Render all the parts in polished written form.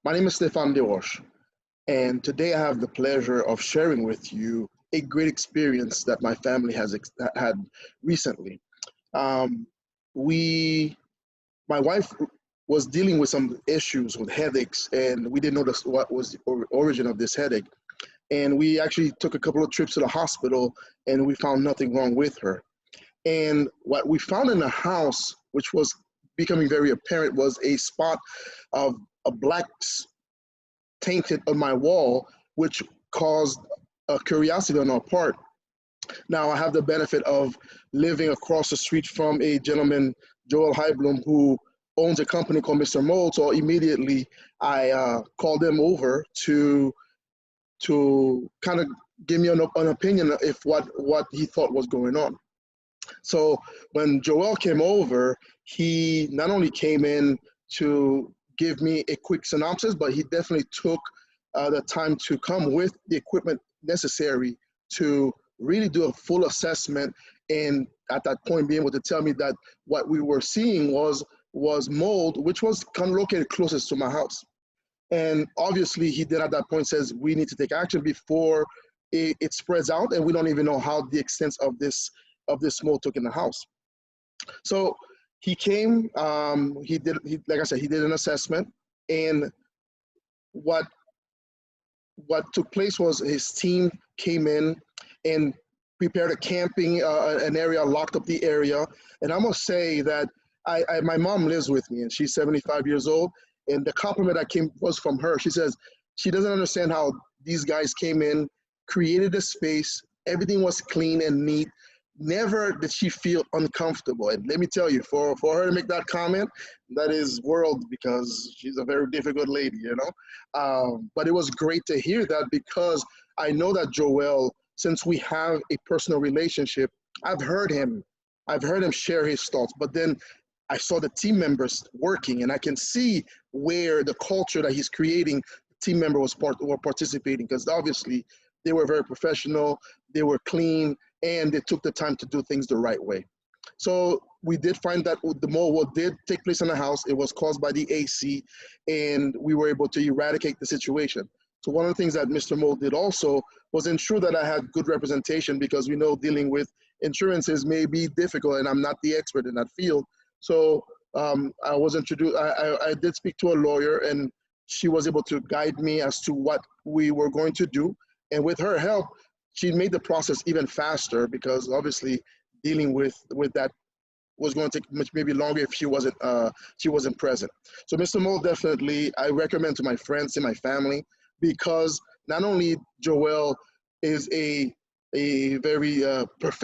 My name is Stefan Deroche, and today I have the pleasure of sharing with you a great experience that my family has had recently. Um, we, my wife was dealing with some issues with headaches, and we didn't know what was the origin of this headache. And we actually took a couple of trips to the hospital, and we found nothing wrong with her. And what we found in the house, which was becoming very apparent, was a spot of a black tainted on my wall, which caused a curiosity on our part. Now, I have the benefit of living across the street from a gentleman, Joel Heibloom, who owns a company called Mr. Mold. So immediately I called him over to kind of give me an opinion if what he thought was going on. So when Joel came over, he not only came in to give me a quick synopsis, but he definitely took the time to come with the equipment necessary to really do a full assessment, and at that point be able to tell me that what we were seeing was mold, which was kind of located closest to my house. And obviously he did at that point says we need to take action before it spreads out, and we don't even know how the extent of this mold took in the house. So he came, like I said, he did an assessment, and what took place was his team came in and prepared a camping, an area, locked up the area. And I must say that my mom lives with me, and she's 75 years old. And the compliment that came was from her. She says she doesn't understand how these guys came in, created a space, everything was clean and neat. Never did she feel uncomfortable. And let me tell you, for her to make that comment, that is world, because she's a very difficult lady, you know. But it was great to hear that, because I know that Joel, since we have a personal relationship, I've heard him share his thoughts. But then I saw the team members working, and I can see where the culture that he's creating, the team member were participating, because obviously they were very professional, they were clean, and they took the time to do things the right way. So we did find that the mold what did take place in the house, it was caused by the AC, and we were able to eradicate the situation. So one of the things that Mr. Mold did also was ensure that I had good representation, because we know dealing with insurances may be difficult, and I'm not the expert in that field. So I was introduced, I did speak to a lawyer, and she was able to guide me as to what we were going to do. And with her help, she made the process even faster, because obviously dealing with that was going to take much maybe longer if she wasn't present. So Mr. Mold, definitely I recommend to my friends and my family, because not only Joel is a very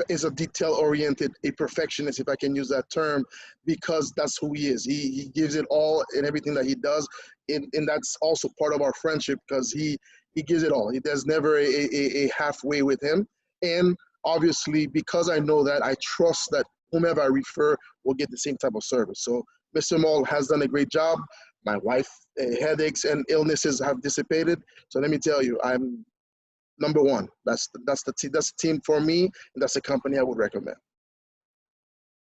is a detail oriented, a perfectionist, if I can use that term, because that's who he is. He gives it all in everything that he does, and that's also part of our friendship, because he gives it all. There's never a halfway with him. And obviously, because I know that, I trust that whomever I refer will get the same type of service. So Mr. Mold has done a great job. My wife, headaches and illnesses have dissipated. So let me tell you, I'm number one. That's the team for me, and that's the company I would recommend.